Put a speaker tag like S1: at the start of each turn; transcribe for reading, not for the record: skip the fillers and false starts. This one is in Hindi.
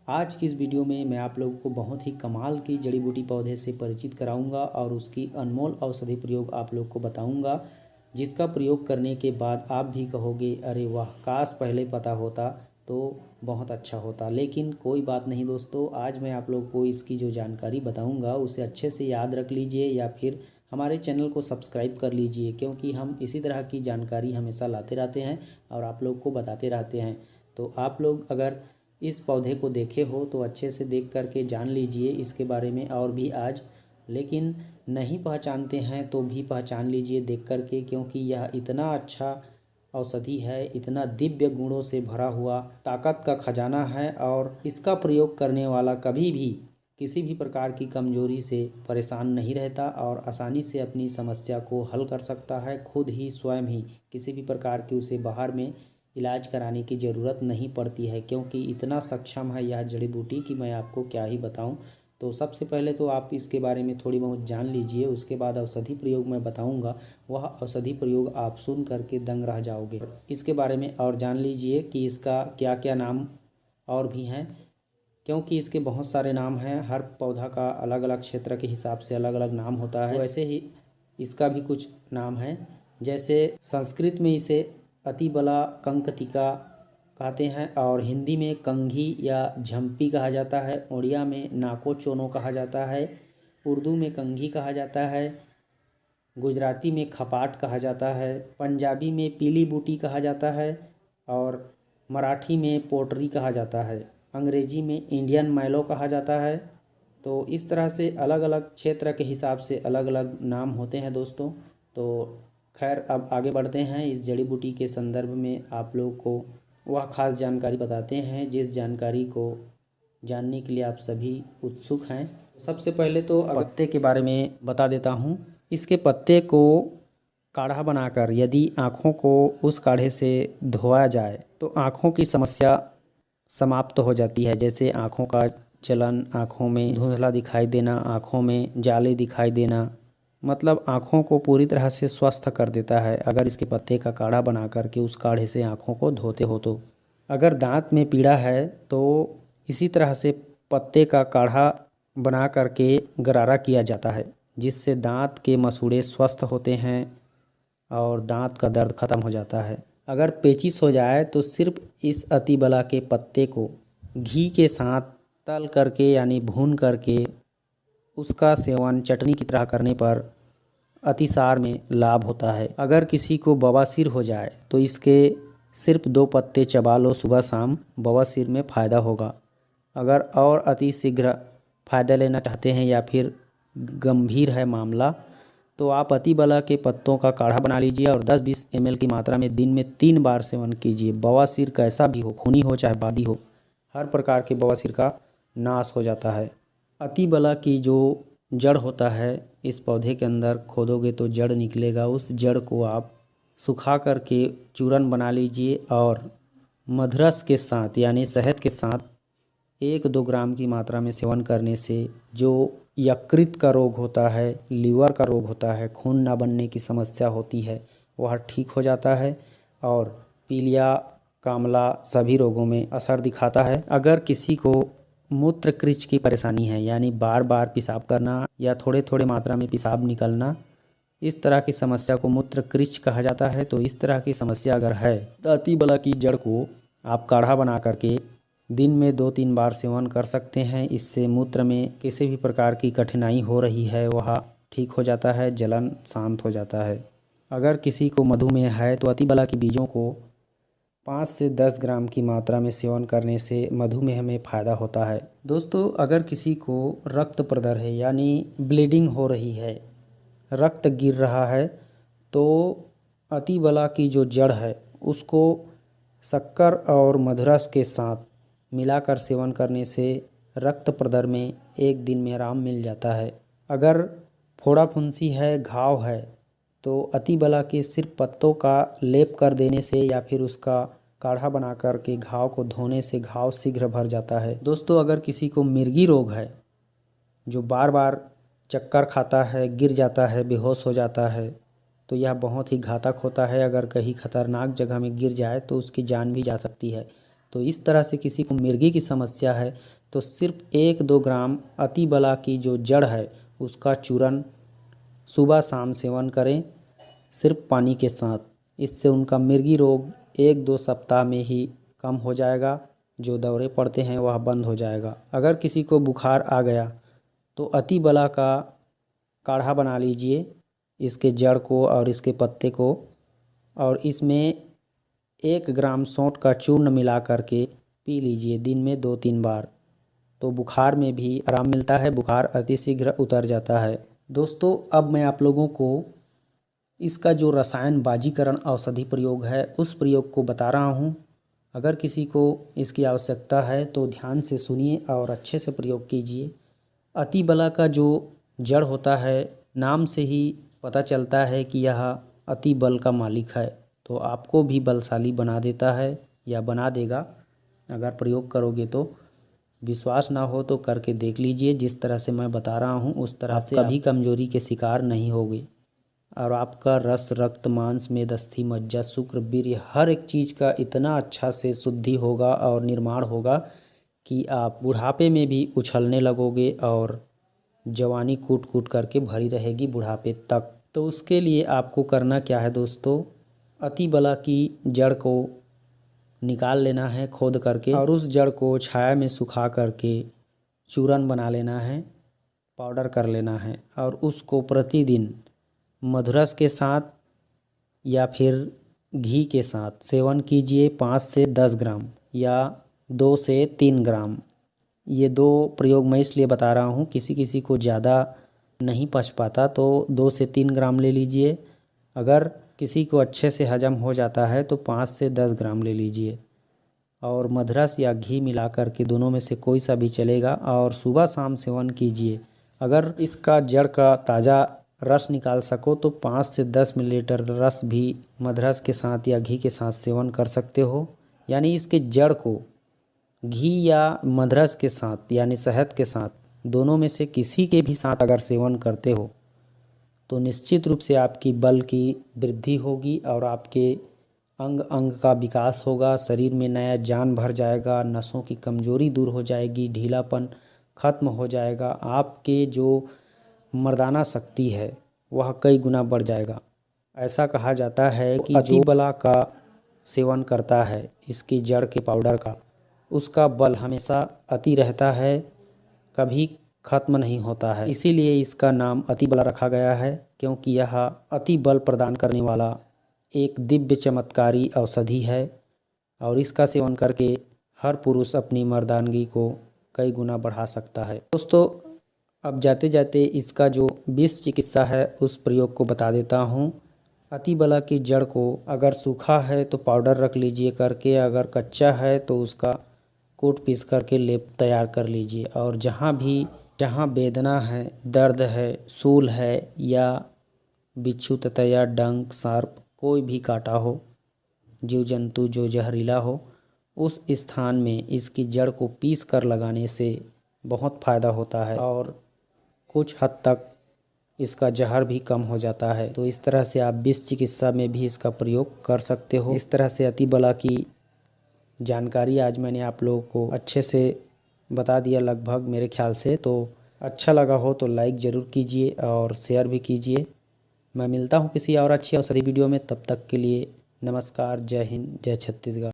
S1: आज की इस वीडियो में मैं आप लोगों को बहुत ही कमाल की जड़ी बूटी पौधे से परिचित कराऊंगा और उसकी अनमोल औषधि प्रयोग आप लोग को बताऊंगा, जिसका प्रयोग करने के बाद आप भी कहोगे अरे वाह, काश पहले पता होता तो बहुत अच्छा होता। लेकिन कोई बात नहीं दोस्तों, आज मैं आप लोग को इसकी जो जानकारी बताऊंगा उसे अच्छे से याद रख लीजिए या फिर हमारे चैनल को सब्सक्राइब कर लीजिए, क्योंकि हम इसी तरह की जानकारी हमेशा लाते रहते हैं और आप लोग को बताते रहते हैं। तो आप लोग अगर इस पौधे को देखे हो तो अच्छे से देख करके जान लीजिए इसके बारे में और भी आज। लेकिन नहीं पहचानते हैं तो भी पहचान लीजिए देख करके, क्योंकि यह इतना अच्छा औषधि है, इतना दिव्य गुणों से भरा हुआ ताकत का खजाना है और इसका प्रयोग करने वाला कभी भी किसी भी प्रकार की कमजोरी से परेशान नहीं रहता और आसानी से अपनी समस्या को हल कर सकता है खुद ही, स्वयं ही। किसी भी प्रकार की उसे बाहर में इलाज कराने की ज़रूरत नहीं पड़ती है, क्योंकि इतना सक्षम है यह जड़ी बूटी कि मैं आपको क्या ही बताऊं। तो सबसे पहले तो आप इसके बारे में थोड़ी बहुत जान लीजिए, उसके बाद औषधि प्रयोग मैं बताऊंगा। वह औषधि प्रयोग आप सुन करके दंग रह जाओगे। इसके बारे में और जान लीजिए कि इसका क्या क्या नाम और भी हैं, क्योंकि इसके बहुत सारे नाम हैं। हर पौधा का अलग अलग क्षेत्र के हिसाब से अलग अलग नाम होता है, वैसे ही इसका भी कुछ नाम है। जैसे संस्कृत में इसे अतिबला कंकतिका कहते हैं और हिंदी में कंघी या झंपी कहा जाता है, उड़िया में नाको चोनो कहा जाता है, उर्दू में कंघी कहा जाता है, गुजराती में खपाट कहा जाता है, पंजाबी में पीली बूटी कहा जाता है और मराठी में पोटरी कहा जाता है, अंग्रेजी में इंडियन मैलो कहा जाता है। तो इस तरह से अलग अलग क्षेत्र के हिसाब से अलग अलग नाम होते हैं दोस्तों। तो खैर अब आगे बढ़ते हैं। इस जड़ी बूटी के संदर्भ में आप लोग को वह खास जानकारी बताते हैं जिस जानकारी को जानने के लिए आप सभी उत्सुक हैं। सबसे पहले तो पत्ते के बारे में बता देता हूँ। इसके पत्ते को काढ़ा बनाकर यदि आँखों को उस काढ़े से धोया जाए तो आँखों की समस्या समाप्त हो जाती है। जैसे आँखों का जलन, आँखों में धुंधला दिखाई देना, आँखों में जाले दिखाई देना, मतलब आँखों को पूरी तरह से स्वस्थ कर देता है अगर इसके पत्ते का काढ़ा बना करके उस काढ़े से आँखों को धोते हो तो। अगर दांत में पीड़ा है तो इसी तरह से पत्ते का काढ़ा बना करके गरारा किया जाता है, जिससे दांत के मसूड़े स्वस्थ होते हैं और दांत का दर्द ख़त्म हो जाता है। अगर पेचिश हो जाए तो सिर्फ इस अतिबला के पत्ते को घी के साथ तल करके यानी भून करके उसका सेवन चटनी की तरह करने पर अतिसार में लाभ होता है। अगर किसी को बवासीर हो जाए तो इसके सिर्फ 2 पत्ते चबा लो सुबह शाम, बवासीर में फ़ायदा होगा। अगर और अति शीघ्र फ़ायदा लेना चाहते हैं या फिर गंभीर है मामला तो आप अतिबला के पत्तों का काढ़ा बना लीजिए और 10-20 ml की मात्रा में दिन में 3 बार सेवन कीजिए। बवासीर कैसा भी हो, खूनी हो चाहे बादी हो, हर प्रकार के बवासीर का नाश हो जाता है। अतिबला की जो जड़ होता है इस पौधे के अंदर खोदोगे तो जड़ निकलेगा। उस जड़ को आप सुखा करके चूरन बना लीजिए और मधरस के साथ यानी शहद के साथ 1-2 ग्राम की मात्रा में सेवन करने से जो यकृत का रोग होता है, लीवर का रोग होता है, खून ना बनने की समस्या होती है, वह ठीक हो जाता है और पीलिया, कामला सभी रोगों में असर दिखाता है। अगर किसी को मूत्र कृच की परेशानी है यानी बार बार पेशाब करना या थोड़े थोड़े मात्रा में पेशाब निकलना, इस तरह की समस्या को मूत्र कृच कहा जाता है। तो इस तरह की समस्या अगर है तो अतिबला की जड़ को आप काढ़ा बना करके दिन में 2-3 बार सेवन कर सकते हैं। इससे मूत्र में किसी भी प्रकार की कठिनाई हो रही है वह ठीक हो जाता है, जलन शांत हो जाता है। अगर किसी को मधुमेह है तो अतिबला के बीजों को 5 से 10 ग्राम की मात्रा में सेवन करने से मधुमेह में फ़ायदा होता है। दोस्तों अगर किसी को रक्त प्रदर है यानी ब्लीडिंग हो रही है, रक्त गिर रहा है, तो अतिबला की जो जड़ है उसको शक्कर और मधुरस के साथ मिलाकर सेवन करने से रक्त प्रदर में 1 दिन में आराम मिल जाता है। अगर फोड़ा फुंसी है, घाव है, तो अतिबला के सिर्फ पत्तों का लेप कर देने से या फिर उसका काढ़ा बना कर के घाव को धोने से घाव शीघ्र भर जाता है। दोस्तों अगर किसी को मिर्गी रोग है, जो बार बार चक्कर खाता है, गिर जाता है, बेहोश हो जाता है, तो यह बहुत ही घातक होता है। अगर कहीं खतरनाक जगह में गिर जाए तो उसकी जान भी जा सकती है। तो इस तरह से किसी को मिर्गी की समस्या है तो सिर्फ 1-2 ग्राम अतिबला की जो जड़ है उसका चूरन सुबह शाम सेवन करें, सिर्फ पानी के साथ। इससे उनका मिर्गी रोग 1-2 सप्ताह में ही कम हो जाएगा, जो दौरे पड़ते हैं वह बंद हो जाएगा। अगर किसी को बुखार आ गया तो अतिबला का काढ़ा बना लीजिए, इसके जड़ को और इसके पत्ते को, और इसमें 1 ग्राम सौंठ का चूर्ण मिला करके पी लीजिए दिन में 2-3 बार। तो बुखार में भी आराम मिलता है, बुखार अतिशीघ्र उतर जाता है। दोस्तों, अब मैं आप लोगों को इसका जो रसायन बाजीकरण औषधि प्रयोग है उस प्रयोग को बता रहा हूँ। अगर किसी को इसकी आवश्यकता है तो ध्यान से सुनिए और अच्छे से प्रयोग कीजिए। अतिबला का जो जड़ होता है, नाम से ही पता चलता है कि यह अति बल का मालिक है, तो आपको भी बलशाली बना देता है या बना देगा अगर प्रयोग करोगे तो। विश्वास ना हो तो करके देख लीजिए। जिस तरह से मैं बता रहा हूँ उस तरह से कभी कमजोरी के शिकार नहीं होगे और आपका रस, रक्त, मांस, मेदस्थी, मज्जा, शुक्र, वीर्य हर एक चीज़ का इतना अच्छा से शुद्धि होगा और निर्माण होगा कि आप बुढ़ापे में भी उछलने लगोगे और जवानी कूट कूट करके भरी रहेगी बुढ़ापे तक। तो उसके लिए आपको करना क्या है दोस्तों, अतिबला की जड़ को निकाल लेना है खोद करके और उस जड़ को छाया में सुखा करके चूरन बना लेना है, पाउडर कर लेना है और उसको प्रतिदिन मधुरस के साथ या फिर घी के साथ सेवन कीजिए। 5 से 10 ग्राम या 2 से 3 ग्राम। ये 2 प्रयोग मैं इसलिए बता रहा हूँ, किसी किसी को ज़्यादा नहीं पच पाता तो 2 से 3 ग्राम ले लीजिए। अगर किसी को अच्छे से हजम हो जाता है तो 5 से 10 ग्राम ले लीजिए और मधरस या घी मिला कर के दोनों में से कोई सा भी चलेगा और सुबह शाम सेवन कीजिए। अगर इसका जड़ का ताज़ा रस निकाल सको तो 5 से 10 मिलीलीटर रस भी मधरस के साथ या घी के साथ सेवन कर सकते हो। यानी इसके जड़ को घी या मधरस के साथ यानी शहद के साथ, दोनों में से किसी के भी साथ अगर सेवन करते हो तो निश्चित रूप से आपकी बल की वृद्धि होगी और आपके अंग अंग का विकास होगा, शरीर में नया जान भर जाएगा, नसों की कमजोरी दूर हो जाएगी, ढीलापन खत्म हो जाएगा, आपके जो मर्दाना शक्ति है वह कई गुना बढ़ जाएगा। ऐसा कहा जाता है कि अतिबला का सेवन करता है इसकी जड़ के पाउडर का, उसका बल हमेशा अति रहता है, कभी खत्म नहीं होता है। इसीलिए इसका नाम अतिबला रखा गया है, क्योंकि यह अति बल प्रदान करने वाला एक दिव्य चमत्कारी औषधि है और इसका सेवन करके हर पुरुष अपनी मर्दानगी को कई गुना बढ़ा सकता है। दोस्तों, अब जाते जाते इसका जो विष चिकित्सा है उस प्रयोग को बता देता हूँ। अतिबला की जड़ को अगर सूखा है तो पाउडर रख लीजिए करके, अगर कच्चा है तो उसका कूट पीस करके लेप तैयार कर लीजिए और जहाँ वेदना है, दर्द है, सूल है या बिच्छू, ततैया, डंक, सर्प कोई भी काटा हो, जीव जंतु जो जहरीला हो, उस स्थान में इसकी जड़ को पीस कर लगाने से बहुत फ़ायदा होता है और कुछ हद तक इसका जहर भी कम हो जाता है। तो इस तरह से आप विष चिकित्सा में भी इसका प्रयोग कर सकते हो। इस तरह से अतिबला की जानकारी आज मैंने आप लोगों को अच्छे से बता दिया लगभग मेरे ख्याल से। तो अच्छा लगा हो तो लाइक ज़रूर कीजिए और शेयर भी कीजिए। मैं मिलता हूँ किसी और अच्छी औषधि वीडियो में, तब तक के लिए नमस्कार, जय हिंद, जय छत्तीसगढ़।